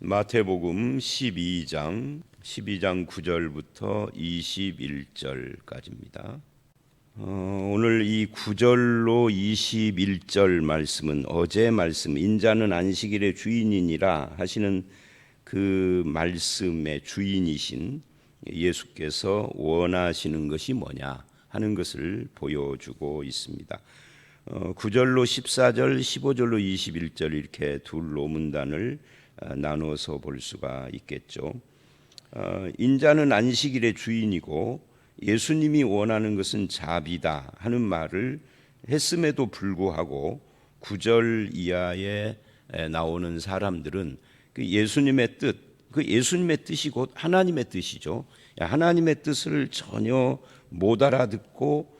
마태복음 12장 9절부터 21절까지입니다. 오늘 이 9절로 21절 말씀은 어제 말씀 인자는 안식일의 주인이니라 하시는 그 말씀의 주인이신 예수께서 원하시는 것이 뭐냐 하는 것을 보여주고 있습니다. 9절로 14절, 15절로 21절 이렇게 두 로문단을 나눠서 볼 수가 있겠죠. 인자는 안식일의 주인이고 예수님이 원하는 것은 자비다 하는 말을 했음에도 불구하고 9절 이하에 나오는 사람들은 그 예수님의 뜻, 그 예수님의 뜻이 곧 하나님의 뜻이죠. 하나님의 뜻을 전혀 못 알아듣고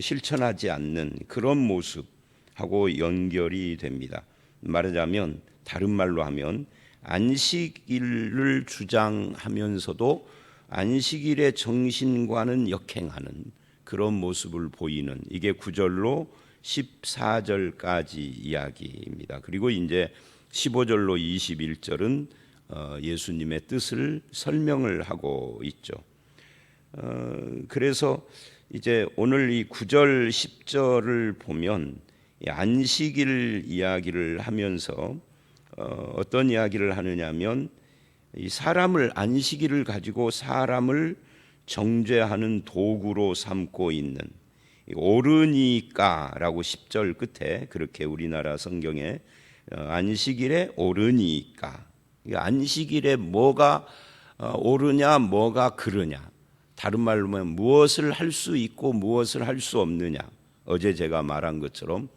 실천하지 않는 그런 모습하고 연결이 됩니다. 말하자면 다른 말로 하면 안식일을 주장하면서도 안식일의 정신과는 역행하는 그런 모습을 보이는 이게 9절로 14절까지 이야기입니다. 그리고 이제 15절로 21절은 예수님의 뜻을 설명을 하고 있죠. 그래서 이제 오늘 이 9절 10절을 보면 안식일 이야기를 하면서 어떤 이야기를 하느냐면 이 사람을 안식일을 가지고 사람을 정죄하는 도구로 삼고 있는 옳으니까라고 10절 끝에 그렇게 우리나라 성경에 안식일에 옳으니까 안식일에 뭐가 옳으냐 뭐가 그르냐 다른 말로 하면 무엇을 할 수 있고 무엇을 할 수 없느냐 어제 제가 말한 것처럼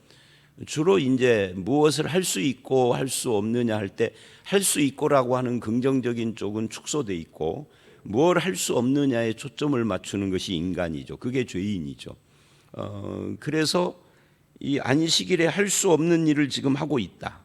주로 이제 무엇을 할 수 있고 할 수 없느냐 할 때 할 수 있고라고 하는 긍정적인 쪽은 축소돼 있고 뭘 할 수 없느냐에 초점을 맞추는 것이 인간이죠. 그게 죄인이죠. 그래서 이 안식일에 할 수 없는 일을 지금 하고 있다.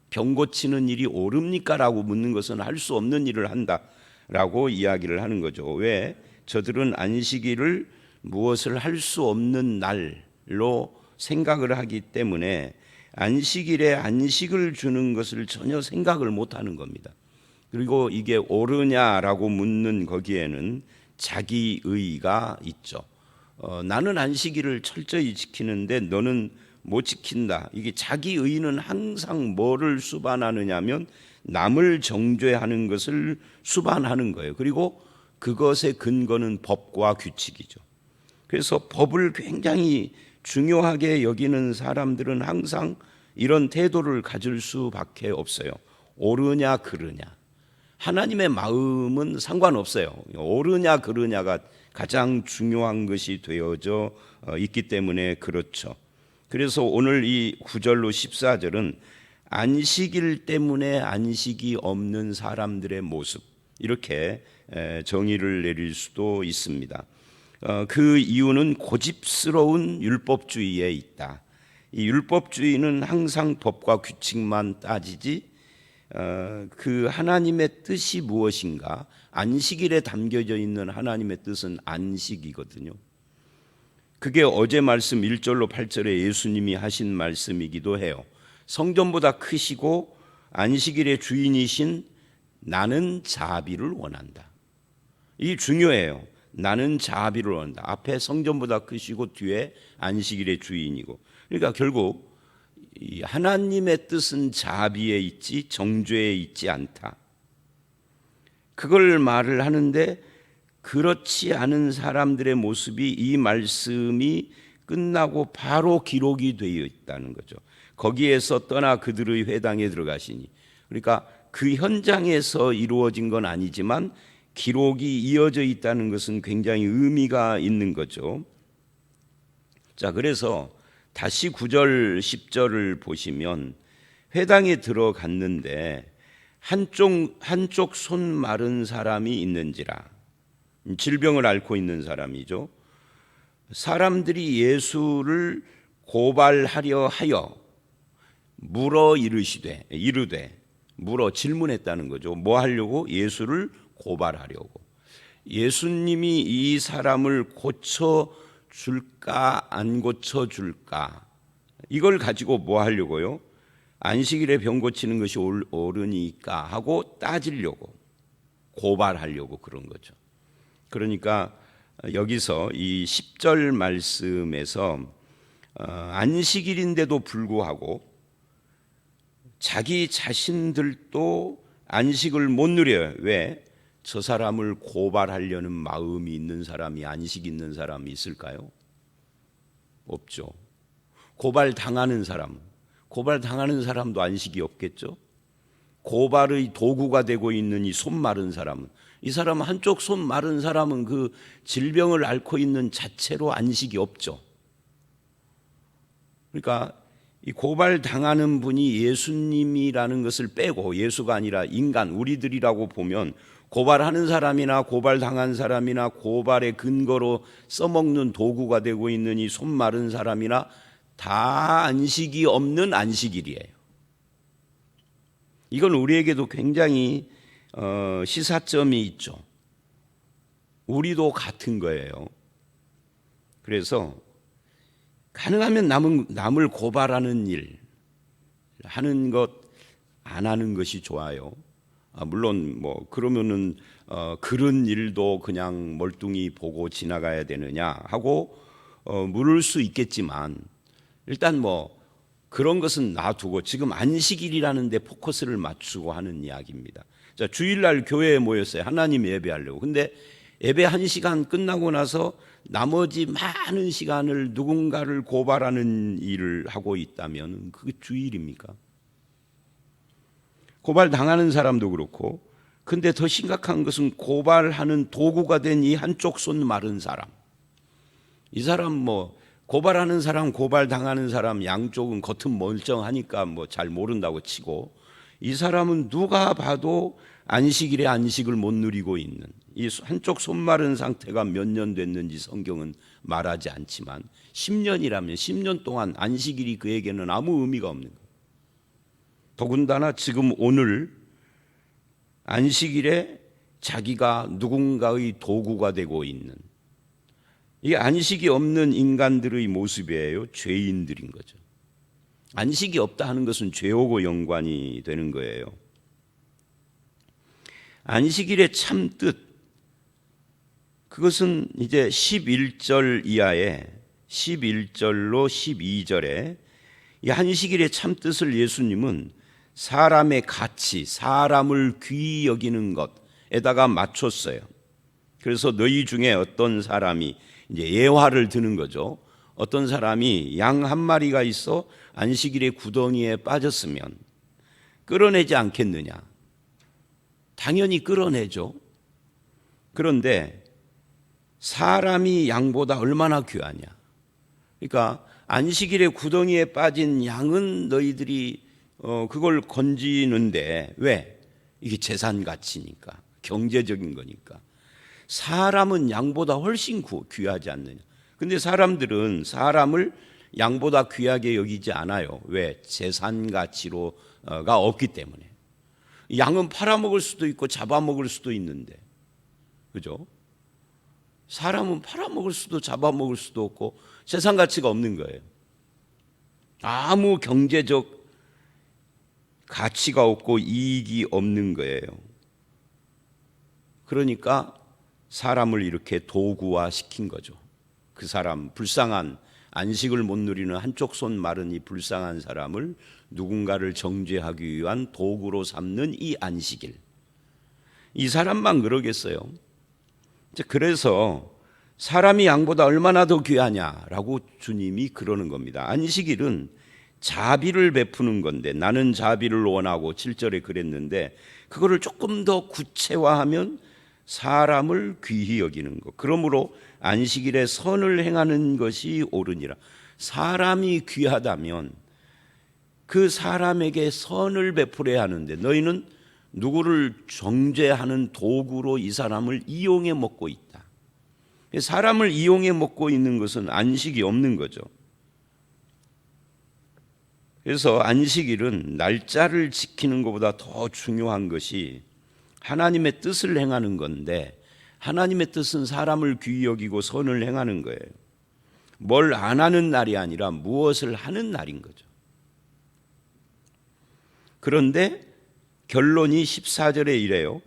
병 고치는 일이 옳습니까? 라고 묻는 것은 할 수 없는 일을 한다라고 이야기를 하는 거죠. 왜? 저들은 안식일을 무엇을 할 수 없는 날로 생각을 하기 때문에 안식일에 안식을 주는 것을 전혀 생각을 못하는 겁니다. 그리고 이게 옳으냐라고 묻는 거기에는 자기의가 있죠. 나는 안식일을 철저히 지키는데 너는 못 지킨다. 이게 자기의는 항상 뭐를 수반하느냐면 남을 정죄하는 것을 수반하는 거예요. 그리고 그것의 근거는 법과 규칙이죠. 그래서 법을 굉장히 중요하게 여기는 사람들은 항상 이런 태도를 가질 수밖에 없어요. 옳으냐 그르냐. 하나님의 마음은 상관없어요. 옳으냐 그르냐가 가장 중요한 것이 되어져 있기 때문에 그렇죠. 그래서 오늘 이 9절로 14절은 안식일 때문에 안식이 없는 사람들의 모습 이렇게 정의를 내릴 수도 있습니다. 그 이유는 고집스러운 율법주의에 있다. 이 율법주의는 항상 법과 규칙만 따지지 그 하나님의 뜻이 무엇인가 안식일에 담겨져 있는 하나님의 뜻은 안식이거든요. 그게 어제 말씀 1절로 8절에 예수님이 하신 말씀이기도 해요. 성전보다 크시고 안식일의 주인이신 나는 자비를 원한다. 이 중요해요. 나는 자비를 원한다. 앞에 성전보다 크시고 뒤에 안식일의 주인이고. 그러니까 결국 이 하나님의 뜻은 자비에 있지 정죄에 있지 않다. 그걸 말을 하는데 그렇지 않은 사람들의 모습이 이 말씀이 끝나고 바로 기록이 되어 있다는 거죠. 거기에서 떠나 그들의 회당에 들어가시니. 그러니까 그 현장에서 이루어진 건 아니지만 기록이 이어져 있다는 것은 굉장히 의미가 있는 거죠. 자, 그래서 다시 9절, 10절을 보시면 회당에 들어갔는데 한쪽 손 마른 사람이 있는지라. 질병을 앓고 있는 사람이죠. 사람들이 예수를 고발하려 하여 이르되 질문했다는 거죠. 뭐 하려고? 예수를 고발하려고. 예수님이 이 사람을 고쳐줄까 안 고쳐줄까 이걸 가지고 뭐 하려고요? 안식일에 병 고치는 것이 옳으니까 하고 따지려고, 고발하려고 그런 거죠. 그러니까 여기서 이 10절 말씀에서 안식일인데도 불구하고 자기 자신들도 안식을 못 누려요. 왜? 저 사람을 고발하려는 마음이 있는 사람이, 안식 있는 사람이 있을까요? 없죠. 고발당하는 사람도 안식이 없겠죠. 고발의 도구가 되고 있는 이 손 마른 사람은, 이 사람 한쪽 손 마른 사람은 그 질병을 앓고 있는 자체로 안식이 없죠. 그러니까 이 고발당하는 분이 예수님이라는 것을 빼고, 예수가 아니라 인간, 우리들이라고 보면 고발하는 사람이나 고발당한 사람이나 고발의 근거로 써먹는 도구가 되고 있는 이 손 마른 사람이나 다 안식이 없는 안식일이에요. 이건 우리에게도 굉장히 시사점이 있죠. 우리도 같은 거예요. 그래서 가능하면 남을 고발하는 일 하는 것 안 하는 것이 좋아요. 물론 뭐 그러면은 그런 일도 그냥 멀뚱히 보고 지나가야 되느냐 하고 물을 수 있겠지만, 일단 뭐 그런 것은 놔두고 지금 안식일이라는 데 포커스를 맞추고 하는 이야기입니다. 자, 주일날 교회에 모였어요. 하나님 예배하려고. 근데 예배 1시간 끝나고 나서 나머지 많은 시간을 누군가를 고발하는 일을 하고 있다면 그게 주일입니까? 고발당하는 사람도 그렇고, 근데 더 심각한 것은 고발하는 도구가 된 이 한쪽 손 마른 사람. 이 사람 뭐 고발하는 사람, 고발당하는 사람 양쪽은 겉은 멀쩡하니까 뭐 잘 모른다고 치고, 이 사람은 누가 봐도 안식일에 안식을 못 누리고 있는, 이 한쪽 손 마른 상태가 몇 년 됐는지 성경은 말하지 않지만 10년이라면 10년 동안 안식일이 그에게는 아무 의미가 없는 거예요. 더군다나 지금 오늘 안식일에 자기가 누군가의 도구가 되고 있는, 이 안식이 없는 인간들의 모습이에요. 죄인들인 거죠. 안식이 없다 하는 것은 죄하고 연관이 되는 거예요. 안식일의 참 뜻, 그것은 이제 11절 이하에 11절로 12절에 이 안식일의 참 뜻을 예수님은 사람의 가치, 사람을 귀히 여기는 것에다가 맞췄어요. 그래서 너희 중에 어떤 사람이, 이제 예화를 드는 거죠. 어떤 사람이 양 한 마리가 있어 안식일에 구덩이에 빠졌으면 끌어내지 않겠느냐? 당연히 끌어내죠. 그런데 사람이 양보다 얼마나 귀하냐? 그러니까 안식일에 구덩이에 빠진 양은 너희들이 그걸 건지는데, 왜? 이게 재산 가치니까, 경제적인 거니까. 사람은 양보다 훨씬 귀하지 않느냐? 근데 사람들은 사람을 양보다 귀하게 여기지 않아요. 왜? 재산 가치로가 없기 때문에. 양은 팔아먹을 수도 있고 잡아먹을 수도 있는데, 그죠? 사람은 팔아먹을 수도 잡아먹을 수도 없고 재산 가치가 없는 거예요. 아무 경제적 가치가 없고 이익이 없는 거예요. 그러니까 사람을 이렇게 도구화 시킨 거죠. 그 사람, 불쌍한, 안식을 못 누리는 한쪽 손 마른 이 불쌍한 사람을 누군가를 정죄하기 위한 도구로 삼는 이 안식일. 이 사람만 그러겠어요. 그래서 사람이 양보다 얼마나 더 귀하냐라고 주님이 그러는 겁니다. 안식일은 자비를 베푸는 건데, 나는 자비를 원하고 7절에 그랬는데, 그거를 조금 더 구체화하면 사람을 귀히 여기는 것. 그러므로 안식일에 선을 행하는 것이 옳으니라. 사람이 귀하다면 그 사람에게 선을 베풀어야 하는데, 너희는 누구를 정죄하는 도구로 이 사람을 이용해 먹고 있다. 사람을 이용해 먹고 있는 것은 안식이 없는 거죠. 그래서 안식일은 날짜를 지키는 것보다 더 중요한 것이 하나님의 뜻을 행하는 건데, 하나님의 뜻은 사람을 귀히 여기고 선을 행하는 거예요. 뭘 안 하는 날이 아니라 무엇을 하는 날인 거죠. 그런데 결론이 14절에 이래요.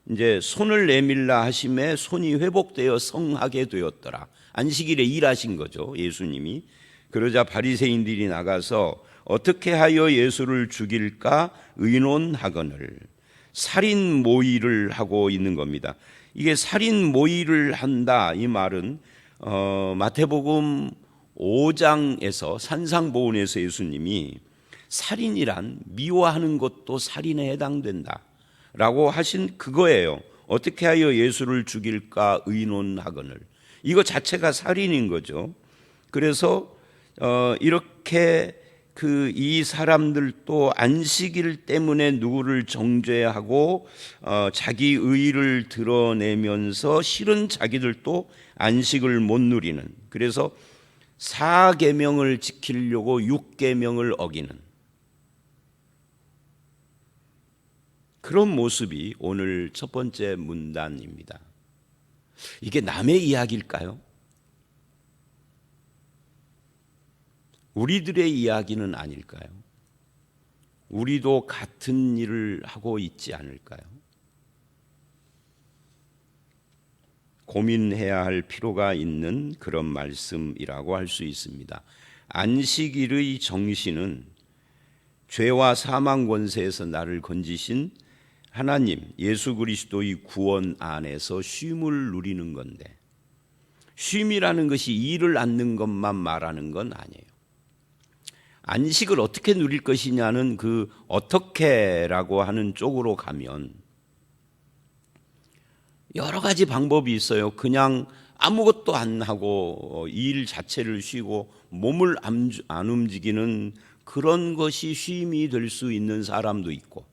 이제 손을 내밀라 하심에 손이 회복되어 성하게 되었더라. 안식일에 일하신 거죠, 예수님이. 그러자 바리새인들이 나가서 어떻게 하여 예수를 죽일까 의논하거늘. 살인 모의를 하고 있는 겁니다. 이게 살인 모의를 한다, 이 말은 마태복음 5장에서 산상보훈에서 예수님이 살인이란 미워하는 것도 살인에 해당된다 라고 하신 그거예요. 어떻게 하여 예수를 죽일까 의논하거늘. 이거 자체가 살인인 거죠. 그래서 이렇게 이 사람들도 안식일 때문에 누구를 정죄하고 자기 의의를 드러내면서 실은 자기들도 안식을 못 누리는, 그래서 4계명을 지키려고 6계명을 어기는 그런 모습이 오늘 첫 번째 문단입니다. 이게 남의 이야기일까요? 우리들의 이야기는 아닐까요? 우리도 같은 일을 하고 있지 않을까요? 고민해야 할 필요가 있는 그런 말씀이라고 할 수 있습니다. 안식일의 정신은 죄와 사망 권세에서 나를 건지신 하나님 예수 그리스도의 구원 안에서 쉼을 누리는 건데, 쉼이라는 것이 일을 않는 것만 말하는 건 아니에요. 안식을 어떻게 누릴 것이냐는 그 어떻게라고 하는 쪽으로 가면 여러 가지 방법이 있어요. 그냥 아무것도 안 하고 일 자체를 쉬고 몸을 안 움직이는 그런 것이 쉼이 될 수 있는 사람도 있고,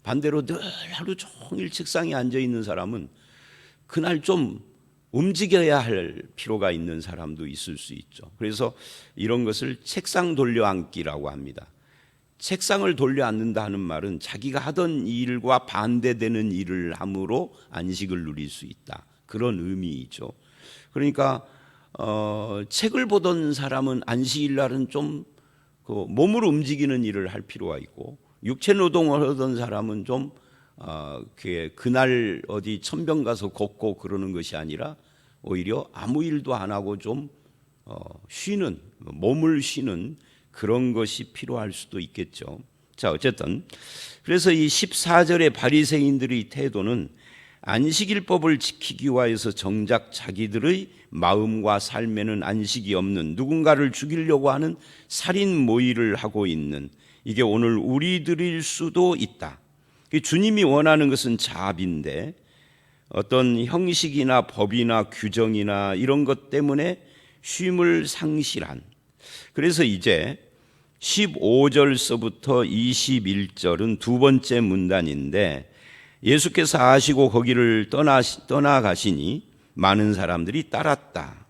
반대로 늘 하루 종일 책상에 앉아 있는 사람은 그날 좀 움직여야 할 필요가 있는 사람도 있을 수 있죠. 그래서 이런 것을 책상 돌려앉기라고 합니다. 책상을 돌려앉는다 하는 말은 자기가 하던 일과 반대되는 일을 함으로 안식을 누릴 수 있다, 그런 의미이죠. 그러니까 책을 보던 사람은 안식일 날은 좀 몸을 움직이는 일을 할 필요가 있고, 육체 노동을 하던 사람은 좀 그날 어디 천병 가서 걷고 그러는 것이 아니라 오히려 아무 일도 안 하고 좀 쉬는, 몸을 쉬는 그런 것이 필요할 수도 있겠죠. 자, 어쨌든 그래서 이 14절의 바리새인들의 태도는 안식일법을 지키기 위해서 정작 자기들의 마음과 삶에는 안식이 없는, 누군가를 죽이려고 하는 살인 모의를 하고 있는, 이게 오늘 우리들일 수도 있다. 주님이 원하는 것은 자비인데 어떤 형식이나 법이나 규정이나 이런 것 때문에 쉼을 상실한, 그래서 이제 15절서부터 21절은 두 번째 문단인데, 예수께서 아시고 거기를 떠나가시니 많은 사람들이 따랐다.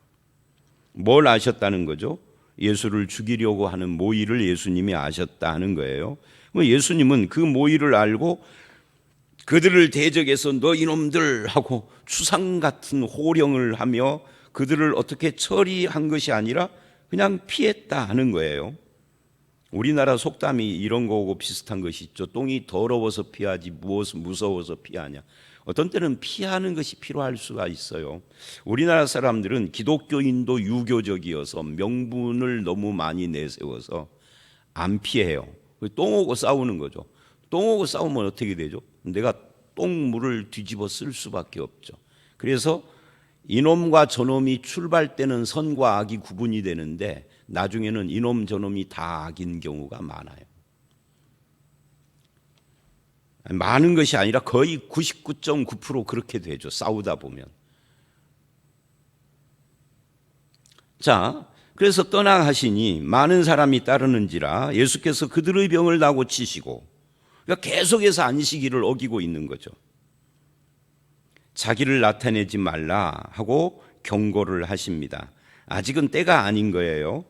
뭘 아셨다는 거죠? 예수를 죽이려고 하는 모의를 예수님이 아셨다 하는 거예요. 예수님은 그 모의를 알고 그들을 대적해서 너 이놈들 하고 추상 같은 호령을 하며 그들을 어떻게 처리한 것이 아니라 그냥 피했다 하는 거예요. 우리나라 속담이 이런 거하고 비슷한 것이 있죠. 똥이 더러워서 피하지 무엇을 무서워서 피하냐. 어떤 때는 피하는 것이 필요할 수가 있어요. 우리나라 사람들은 기독교인도 유교적이어서 명분을 너무 많이 내세워서 안 피해요. 똥하고 싸우는 거죠. 똥하고 싸우면 어떻게 되죠? 내가 똥물을 뒤집어 쓸 수밖에 없죠. 그래서 이놈과 저놈이 출발 때는 선과 악이 구분이 되는데 나중에는 이놈 저놈이 다 악인 경우가 많아요. 많은 것이 아니라 거의 99.9% 그렇게 되죠. 싸우다 보면. 자, 그래서 떠나가시니 많은 사람이 따르는지라 예수께서 그들의 병을 다 고치시고, 그러니까 계속해서 안식일을 어기고 있는 거죠. 자기를 나타내지 말라 하고 경고를 하십니다. 아직은 때가 아닌 거예요.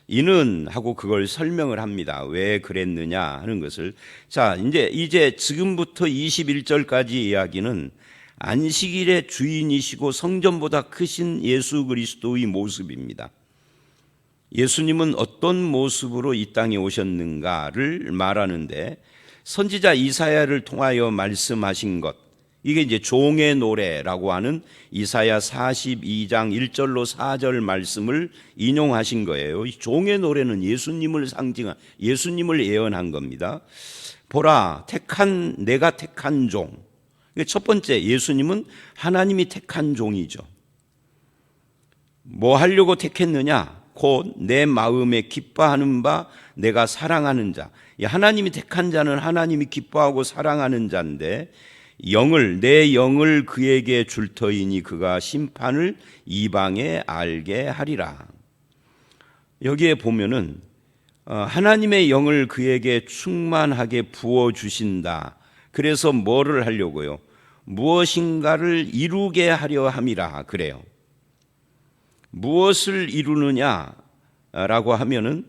이는 하고 그걸 설명을 합니다. 왜 그랬느냐 하는 것을. 자, 이제 지금부터 21절까지 이야기는 안식일의 주인이시고 성전보다 크신 예수 그리스도의 모습입니다. 예수님은 어떤 모습으로 이 땅에 오셨는가를 말하는데 선지자 이사야를 통하여 말씀하신 것, 이게 이제 종의 노래라고 하는 이사야 42장 1절로 4절 말씀을 인용하신 거예요. 이 종의 노래는 예수님을 상징한, 예수님을 예언한 겁니다. 보라, 내가 택한 종. 첫 번째, 예수님은 하나님이 택한 종이죠. 뭐 하려고 택했느냐? 곧 내 마음에 기뻐하는 바 내가 사랑하는 자. 하나님이 택한 자는 하나님이 기뻐하고 사랑하는 자인데, 내 영을 그에게 줄 터이니 그가 심판을 이방에 알게 하리라. 여기에 보면은 하나님의 영을 그에게 충만하게 부어 주신다. 그래서 뭐를 하려고요? 무엇인가를 이루게 하려 함이라 그래요. 무엇을 이루느냐라고 하면은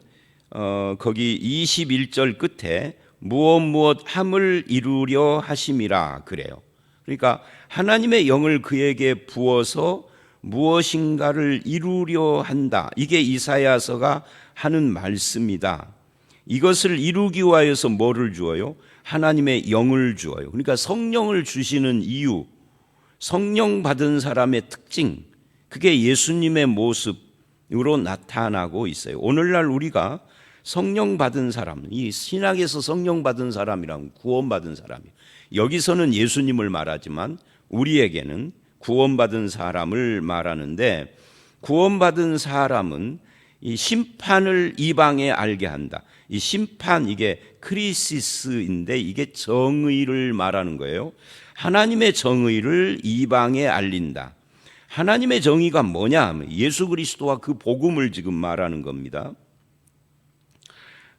거기 21절 끝에 무엇 함을 이루려 하심이라 그래요. 그러니까 하나님의 영을 그에게 부어서 무엇인가를 이루려 한다. 이게 이사야서가 하는 말씀이다. 이것을 이루기 위하여서 뭐를 주어요? 하나님의 영을 주어요. 그러니까 성령을 주시는 이유, 성령 받은 사람의 특징, 그게 예수님의 모습으로 나타나고 있어요. 오늘날 우리가 성령 받은 사람, 이 신약에서 성령 받은 사람이랑 구원받은 사람이에요. 여기서는 예수님을 말하지만 우리에게는 구원받은 사람을 말하는데, 구원받은 사람은 이 심판을 이방에 알게 한다. 이 심판, 이게 크리시스인데 이게 정의를 말하는 거예요. 하나님의 정의를 이방에 알린다. 하나님의 정의가 뭐냐? 예수 그리스도와 그 복음을 지금 말하는 겁니다.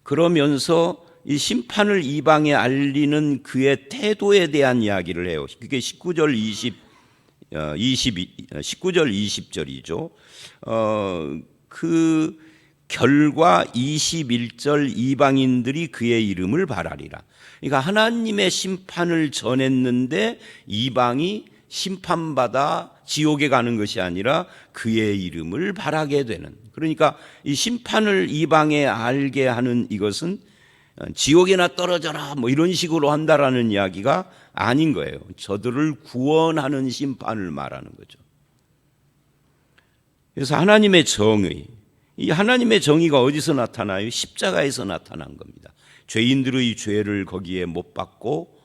그러면서 이 심판을 이방에 알리는 그의 태도에 대한 이야기를 해요. 그게 19절 20절이죠. 그 결과 21절 이방인들이 그의 이름을 바라리라. 그러니까 하나님의 심판을 전했는데 이방이 심판받아 지옥에 가는 것이 아니라 그의 이름을 바라게 되는, 그러니까 이 심판을 이방에 알게 하는 이것은 지옥에나 떨어져라 뭐 이런 식으로 한다라는 이야기가 아닌 거예요. 저들을 구원하는 심판을 말하는 거죠. 그래서 하나님의 정의, 이 하나님의 정의가 어디서 나타나요? 십자가에서 나타난 겁니다. 죄인들의 죄를 거기에 못 받고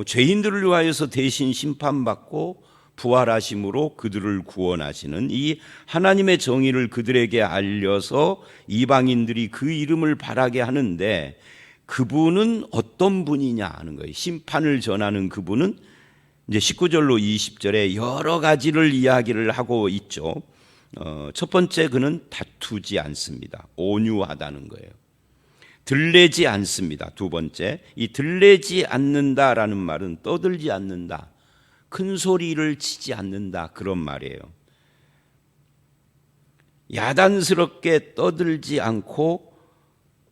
죄인들을 위하여서 대신 심판받고 부활하심으로 그들을 구원하시는 이 하나님의 정의를 그들에게 알려서 이방인들이 그 이름을 바라게 하는데, 그분은 어떤 분이냐 하는 거예요. 심판을 전하는 그분은 이제 19절로 20절에 여러 가지를 이야기를 하고 있죠. 첫 번째, 그는 다투지 않습니다. 온유하다는 거예요. 들레지 않습니다. 두 번째, 이 들레지 않는다라는 말은 떠들지 않는다, 큰 소리를 치지 않는다, 그런 말이에요. 야단스럽게 떠들지 않고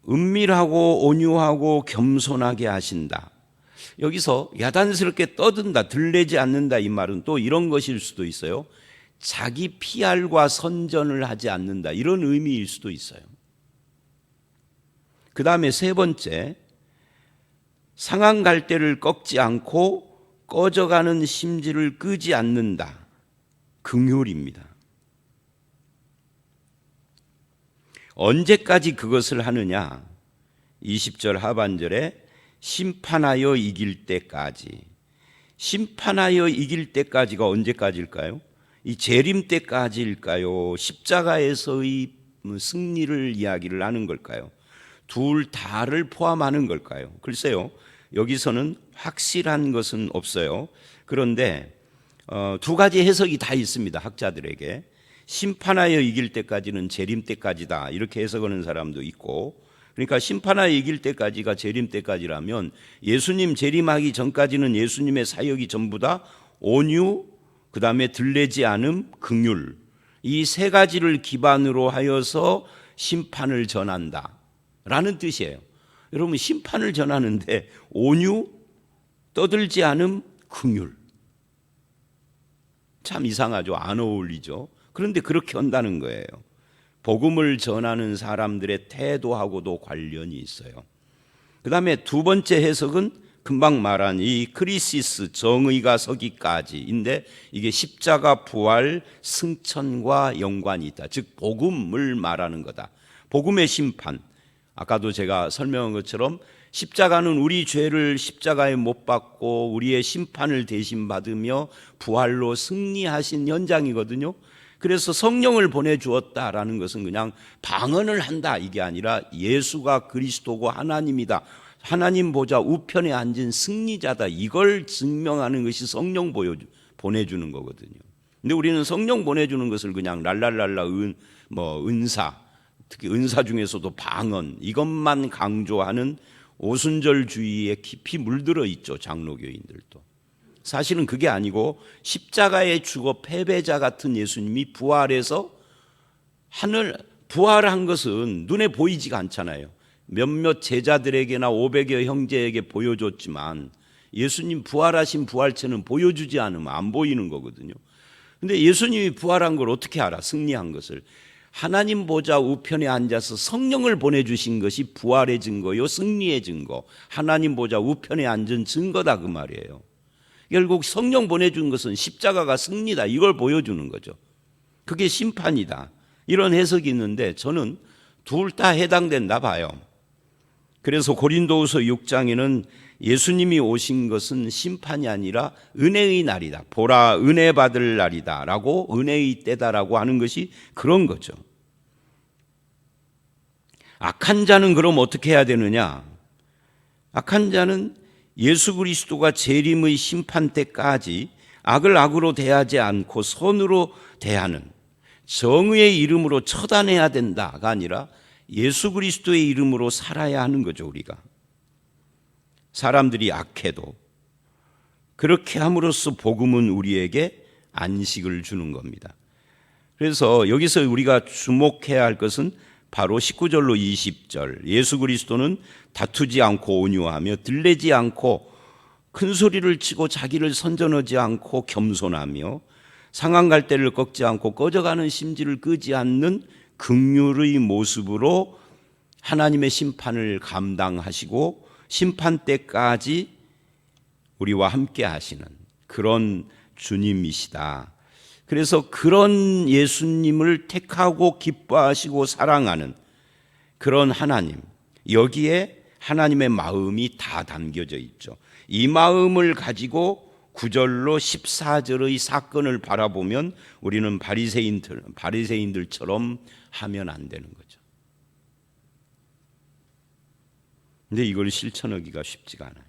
은밀하고 온유하고 겸손하게 하신다. 여기서 야단스럽게 떠든다, 들레지 않는다, 이 말은 또 이런 것일 수도 있어요. 자기 PR과 선전을 하지 않는다, 이런 의미일 수도 있어요. 그 다음에 세 번째, 상한 갈대를 꺾지 않고 꺼져가는 심지를 끄지 않는다, 긍휼입니다. 언제까지 그것을 하느냐? 20절 하반절에 심판하여 이길 때까지. 심판하여 이길 때까지가 언제까지일까요? 이 재림 때까지일까요? 십자가에서의 승리를 이야기를 하는 걸까요? 둘 다를 포함하는 걸까요? 글쎄요, 여기서는 확실한 것은 없어요. 그런데 두 가지 해석이 다 있습니다. 학자들에게. 심판하여 이길 때까지는 재림 때까지다, 이렇게 해석하는 사람도 있고, 그러니까 심판하여 이길 때까지가 재림 때까지라면 예수님 재림하기 전까지는 예수님의 사역이 전부 다 온유, 그 다음에 들레지 않음, 긍휼, 이 세 가지를 기반으로 하여서 심판을 전한다 라는 뜻이에요. 여러분, 심판을 전하는데 온유, 떠들지 않음, 긍휼, 참 이상하죠? 안 어울리죠? 그런데 그렇게 한다는 거예요. 복음을 전하는 사람들의 태도하고도 관련이 있어요. 그 다음에 두 번째 해석은 금방 말한 이 크리시스, 정의가 서기까지인데, 이게 십자가 부활 승천과 연관이 있다. 즉 복음을 말하는 거다. 복음의 심판. 아까도 제가 설명한 것처럼 십자가는 우리 죄를 십자가에 못 박고 우리의 심판을 대신 받으며 부활로 승리하신 현장이거든요. 그래서 성령을 보내주었다라는 것은 그냥 방언을 한다 이게 아니라 예수가 그리스도고 하나님이다, 하나님 보좌 우편에 앉은 승리자다, 이걸 증명하는 것이 성령 보내주는 거거든요. 근데 우리는 성령 보내주는 것을 그냥 랄랄랄라 은사, 특히 은사 중에서도 방언, 이것만 강조하는 오순절주의에 깊이 물들어 있죠, 장로교인들도. 사실은 그게 아니고 십자가에 죽어 패배자 같은 예수님이 부활해서 부활한 것은 눈에 보이지가 않잖아요. 몇몇 제자들에게나 500여 형제에게 보여줬지만 예수님 부활하신 부활체는 보여주지 않으면 안 보이는 거거든요. 근데 예수님이 부활한 걸 어떻게 알아? 승리한 것을. 하나님 보좌 우편에 앉아서 성령을 보내주신 것이 부활의 증거요, 승리의 증거, 하나님 보좌 우편에 앉은 증거다 그 말이에요. 결국 성령 보내준 것은 십자가가 승리다, 이걸 보여주는 거죠. 그게 심판이다, 이런 해석이 있는데 저는 둘 다 해당된다 봐요. 그래서 고린도후서 6장에는 예수님이 오신 것은 심판이 아니라 은혜의 날이다, 보라 은혜 받을 날이다 라고, 은혜의 때다라고 하는 것이 그런 거죠. 악한 자는 그럼 어떻게 해야 되느냐? 악한 자는 예수 그리스도가 재림의 심판 때까지 악을 악으로 대하지 않고 선으로 대하는, 정의의 이름으로 처단해야 된다가 아니라 예수 그리스도의 이름으로 살아야 하는 거죠. 우리가 사람들이 악해도 그렇게 함으로써 복음은 우리에게 안식을 주는 겁니다. 그래서 여기서 우리가 주목해야 할 것은 바로 19절로 20절, 예수 그리스도는 다투지 않고 온유하며 들레지 않고 큰 소리를 치고 자기를 선전하지 않고 겸손하며 상한 갈대를 꺾지 않고 꺼져가는 심지를 끄지 않는 긍휼의 모습으로 하나님의 심판을 감당하시고 심판 때까지 우리와 함께 하시는 그런 주님이시다. 그래서 그런 예수님을 택하고 기뻐하시고 사랑하는 그런 하나님, 여기에 하나님의 마음이 다 담겨져 있죠. 이 마음을 가지고 9절로 14절의 사건을 바라보면 우리는 바리새인들처럼 하면 안 되는 거죠. 근데 이걸 실천하기가 쉽지가 않아요.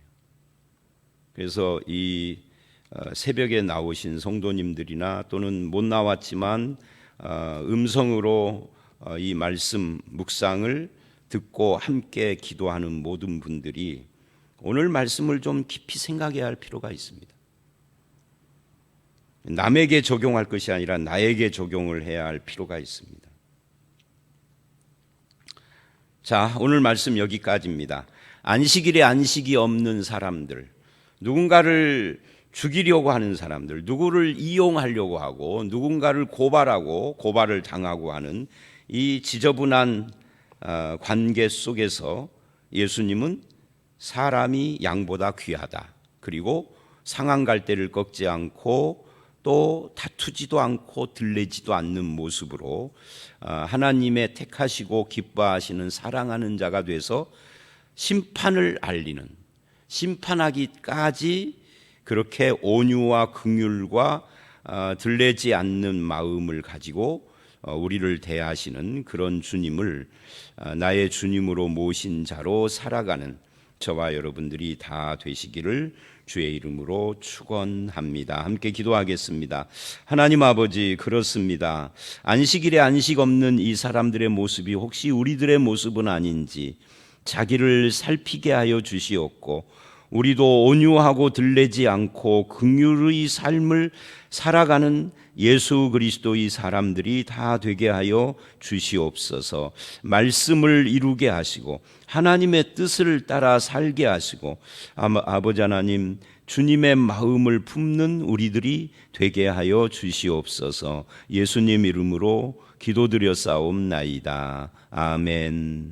그래서 이 새벽에 나오신 성도님들이나 또는 못 나왔지만 음성으로 이 말씀 묵상을 듣고 함께 기도하는 모든 분들이 오늘 말씀을 좀 깊이 생각해야 할 필요가 있습니다. 남에게 적용할 것이 아니라 나에게 적용을 해야 할 필요가 있습니다. 자, 오늘 말씀 여기까지입니다. 안식일에 안식이 없는 사람들, 누군가를 죽이려고 하는 사람들, 누구를 이용하려고 하고 누군가를 고발을 당하고 하는 이 지저분한 관계 속에서 예수님은 사람이 양보다 귀하다, 그리고 상한 갈대를 꺾지 않고 또 다투지도 않고 들레지도 않는 모습으로 하나님의 택하시고 기뻐하시는 사랑하는 자가 돼서 심판을 알리는, 심판하기까지 그렇게 온유와 긍휼과 들레지 않는 마음을 가지고 우리를 대하시는 그런 주님을 나의 주님으로 모신 자로 살아가는 저와 여러분들이 다 되시기를 주의 이름으로 축원합니다. 함께 기도하겠습니다. 하나님 아버지, 그렇습니다. 안식일에 안식 없는 이 사람들의 모습이 혹시 우리들의 모습은 아닌지 자기를 살피게 하여 주시옵고, 우리도 온유하고 들레지 않고 긍휼의 삶을 살아가는 예수 그리스도의 사람들이 다 되게 하여 주시옵소서. 말씀을 이루게 하시고 하나님의 뜻을 따라 살게 하시고 아버지 하나님, 주님의 마음을 품는 우리들이 되게 하여 주시옵소서. 예수님 이름으로 기도드려 싸움나이다. 아멘.